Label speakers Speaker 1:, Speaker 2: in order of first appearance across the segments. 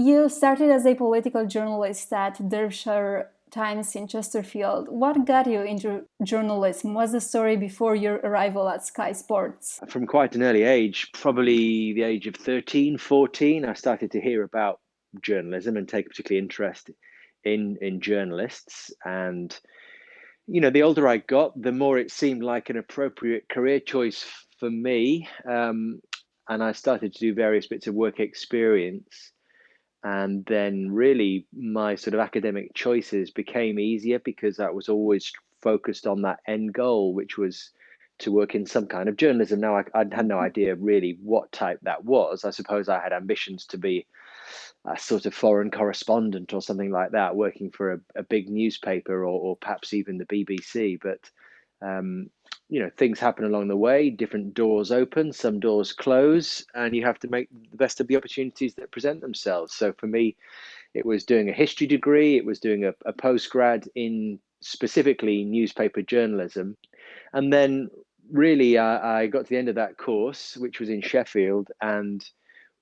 Speaker 1: You started as a political journalist at Derbyshire Times in Chesterfield. What got you into journalism? What's the story before your arrival at Sky Sports?
Speaker 2: From quite an early age, probably the age of 13, 14, I started to hear about journalism and take a particular interest in journalists. And, the older I got, the more it seemed like an appropriate career choice for me. And I started to do various bits of work experience. And then really my sort of academic choices became easier because I was always focused on that end goal, which was to work in some kind of journalism. Now, I had no idea really what type that was. I suppose I had ambitions to be a sort of foreign correspondent or something like that, working for a big newspaper or perhaps even the BBC. But um, things happen along the way, different doors open, some doors close, and you have to make the best of the opportunities that present themselves. So for me, it was doing a history degree, it was doing a postgrad in specifically newspaper journalism. And then really, I got to the end of that course, which was in Sheffield, and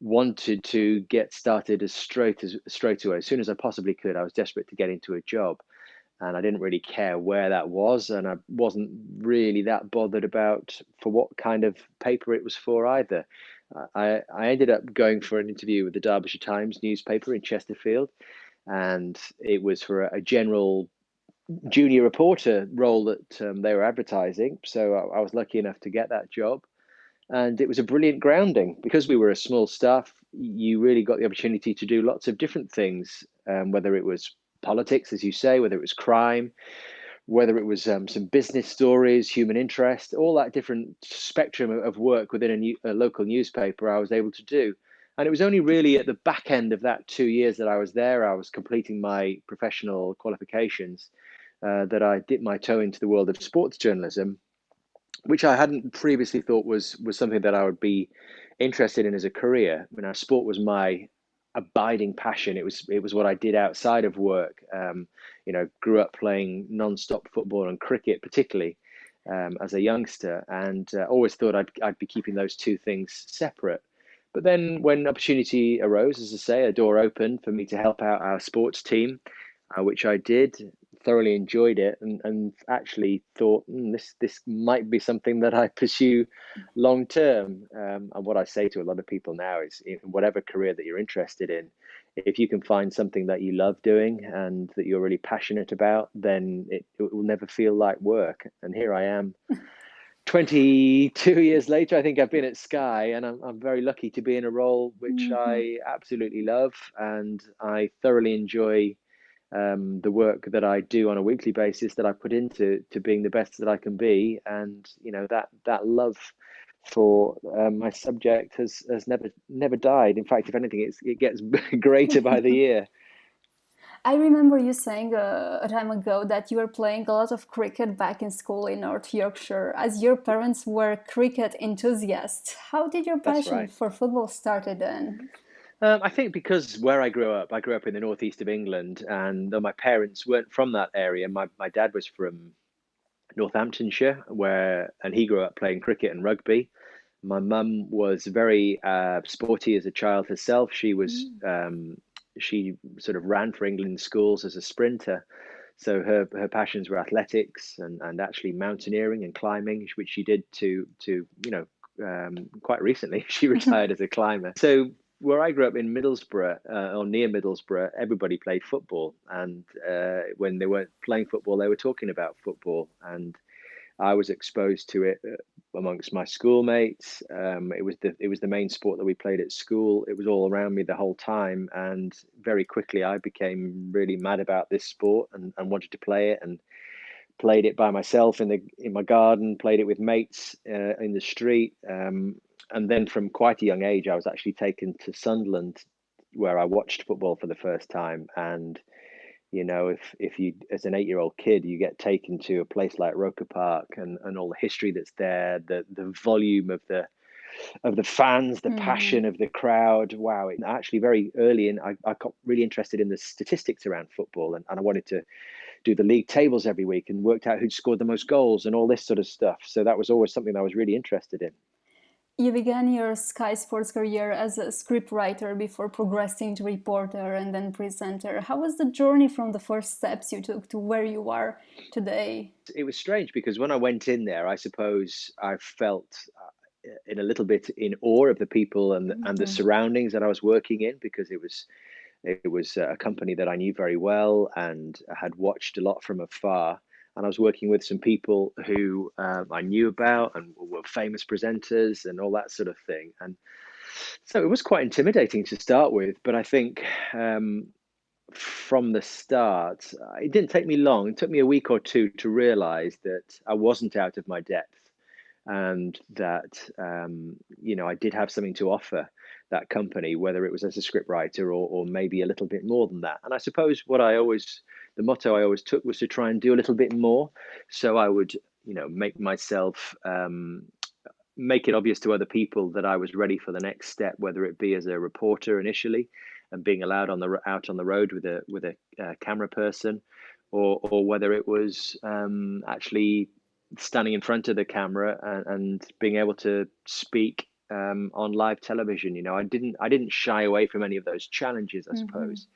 Speaker 2: wanted to get started as straight away, as soon as I possibly could. I was desperate to get into a job, and I didn't really care where that was, and I wasn't really that bothered about for what kind of paper it was for either. I ended up going for an interview with the Derbyshire Times newspaper in Chesterfield, and it was for a general junior reporter role that they were advertising. So I was lucky enough to get that job. And it was a brilliant grounding because we were a small staff. You really got the opportunity to do lots of different things, whether it was politics, as you say, whether it was crime, whether it was some business stories, human interest, all that different spectrum of work within a local newspaper I was able to do. And it was only really at the back end of that 2 years that I was there, I was completing my professional qualifications, that I dipped my toe into the world of sports journalism, which I hadn't previously thought was something that I would be interested in as a career. Sport was my abiding passion. It was what I did outside of work. Grew up playing non-stop football and cricket, particularly as a youngster, and always thought I'd be keeping those two things separate. But then, when opportunity arose, as I say, a door opened for me to help out our sports team, which I did. Thoroughly enjoyed it, and actually thought this might be something that I pursue long term. And what I say to a lot of people now is, in whatever career that you're interested in, if you can find something that you love doing and that you're really passionate about, then it will never feel like work. And here I am, 22 years later. I think I've been at Sky, and I'm very lucky to be in a role which
Speaker 1: Mhm.
Speaker 2: I absolutely love, and I thoroughly enjoy the work that I do on a weekly basis, that I put into being the best that I can be. And that love for my subject has never died. In fact, if anything, it gets greater by the year.
Speaker 1: I remember you saying a time ago that you were playing a lot of cricket back in school in North Yorkshire, as your parents were cricket enthusiasts. How did your
Speaker 2: That's
Speaker 1: passion
Speaker 2: right.
Speaker 1: for football started then?
Speaker 2: I think because where I grew up in the northeast of England, and though my parents weren't from that area, my dad was from Northamptonshire, and he grew up playing cricket and rugby. My mum was very sporty as a child herself. She sort of ran for England schools as a sprinter. So her passions were athletics and actually mountaineering and climbing, which she did to quite recently. She retired as a climber. So where I grew up in Middlesbrough, or near Middlesbrough, everybody played football, and when they weren't playing football, they were talking about football, and I was exposed to it amongst my schoolmates. It was the main sport that we played at school. It was all around me the whole time, and very quickly I became really mad about this sport, and wanted to play it, and played it by myself in my garden. Played it with mates in the street, and then from quite a young age, I was actually taken to Sunderland, where I watched football for the first time. And if you, as an 8-year old kid, you get taken to a place like Roker Park, and all the history that's there, the volume of the fans, the passion
Speaker 1: Mhm.
Speaker 2: of the crowd. Wow. Actually, very early in, I got really interested in the statistics around football, and I wanted to do the league tables every week and worked out who'd scored the most goals and all this sort of stuff. So that was always something I was really interested in.
Speaker 1: You began your Sky Sports career as a scriptwriter before progressing to reporter and then presenter. How was the journey from the first steps you took to where you are today?
Speaker 2: It was strange because when I went in there, I suppose I felt in a little bit in awe of the people and the
Speaker 1: Mhm.
Speaker 2: surroundings that I was working in, because it was a company that I knew very well and had watched a lot from afar. And I was working with some people who I knew about and were famous presenters and all that sort of thing. And so it was quite intimidating to start with. But I think from the start, it didn't take me long. It took me a week or two to realize that I wasn't out of my depth, and that I did have something to offer that company, whether it was as a scriptwriter or maybe a little bit more than that. And I suppose the motto I always took was to try and do a little bit more. So I would, make it obvious to other people that I was ready for the next step, whether it be as a reporter initially, and being allowed out on the road with a camera person, or whether it was actually standing in front of the camera and being able to speak on live television. I didn't shy away from any of those challenges, I
Speaker 1: Mhm.
Speaker 2: suppose.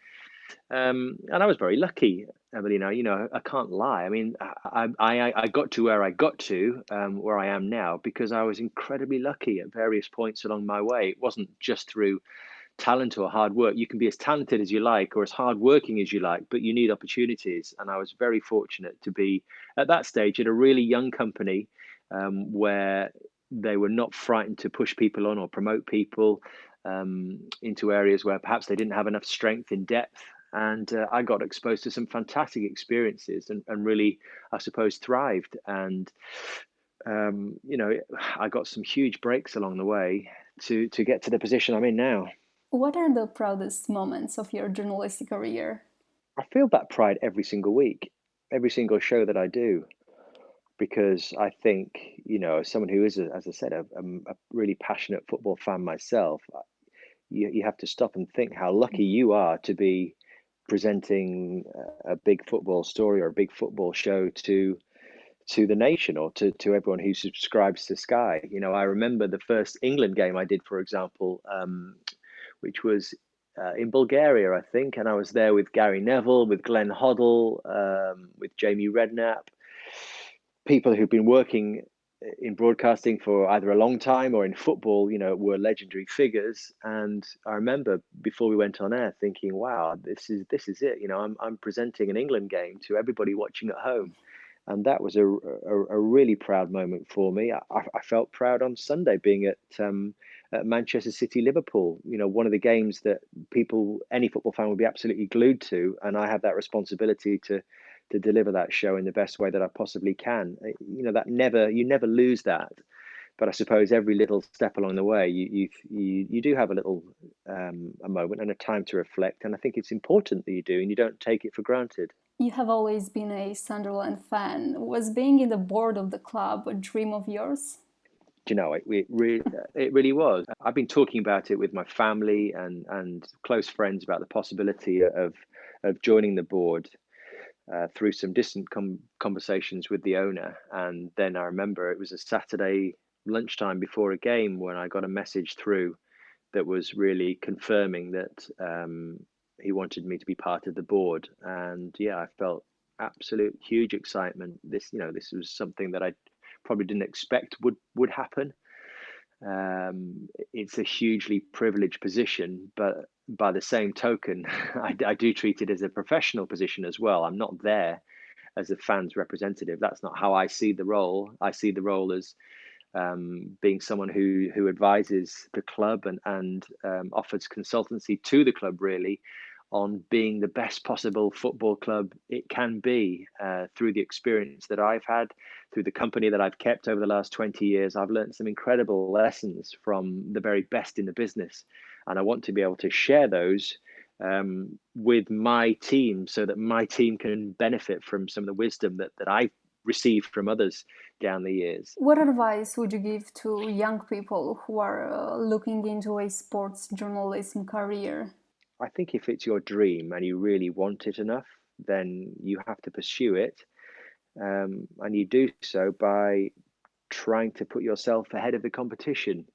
Speaker 2: And I was very lucky, Evelina. I can't lie. I mean, I got to where I got to, where I am now, because I was incredibly lucky at various points along my way. It wasn't just through talent or hard work. You can be as talented as you like or as hardworking as you like, but you need opportunities. And I was very fortunate to be at that stage at a really young company, where they were not frightened to push people on or promote people into areas where perhaps they didn't have enough strength in depth. And I got exposed to some fantastic experiences and really, I suppose, thrived. And I got some huge breaks along the way to get to the position I'm in now.
Speaker 1: What are the proudest moments of your journalistic career?
Speaker 2: I feel that pride every single week, every single show that I do, because I think, as someone who is, as I said, a really passionate football fan myself, you have to stop and think how lucky you are to be presenting a big football story or a big football show to the nation, or to everyone who subscribes to Sky. I remember the first England game I did, for example, which was in Bulgaria, I think, and I was there with Gary Neville, with Glenn Hoddle, with Jamie Redknapp, people who've been working in broadcasting for either a long time or in football, were legendary figures. And I remember before we went on air thinking, "Wow, this is it." I'm presenting an England game to everybody watching at home, and that was a really proud moment for me. I felt proud on Sunday being at Manchester City Liverpool. One of the games that any football fan would be absolutely glued to, and I have that responsibility to deliver that show in the best way that I possibly can. That you never lose that. But I suppose every little step along the way, you do have a moment and a time to reflect, and I think it's important that you do, and you don't take it for granted.
Speaker 1: You have always been a Sunderland fan. Was being in the board of the club a dream of yours?
Speaker 2: It really was. I've been talking about it with my family and close friends about the possibility of joining the board through some distant conversations with the owner. And then I remember it was a Saturday lunchtime before a game when I got a message through that was really confirming that he wanted me to be part of the board. And yeah, I felt absolute huge excitement. This was something that I probably didn't expect would happen. It's a hugely privileged position, but by the same token, I do treat it as a professional position as well. I'm not there as a fan's representative. That's not how I see the role. I see the role as being someone who advises the club and offers consultancy to the club, really, on being the best possible football club it can be. Through the experience that I've had, through the company that I've kept over the last 20 years, I've learned some incredible lessons from the very best in the business, and I want to be able to share those with my team, so that my team can benefit from some of the wisdom that I've received from others down the years.
Speaker 1: What advice would you give to young people who are looking into a sports journalism career?
Speaker 2: I think if it's your dream and you really want it enough, then you have to pursue it. And you do so by trying to put yourself ahead of the competition.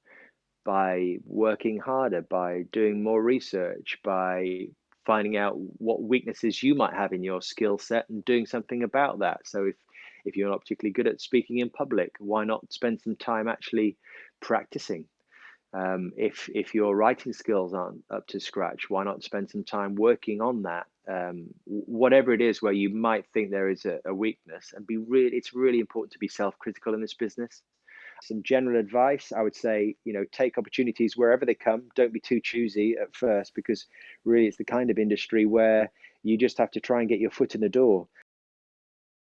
Speaker 2: by working harder, by doing more research, by finding out what weaknesses you might have in your skill set and doing something about that. So if you're not particularly good at speaking in public, why not spend some time actually practicing? If your writing skills aren't up to scratch, why not spend some time working on that? Whatever it is where you might think there is a weakness, and it's really important to be self-critical in this business. Some general advice, I would say, take opportunities wherever they come. Don't be too choosy at first, because really it's the kind of industry where you just have to try and get your foot in the door.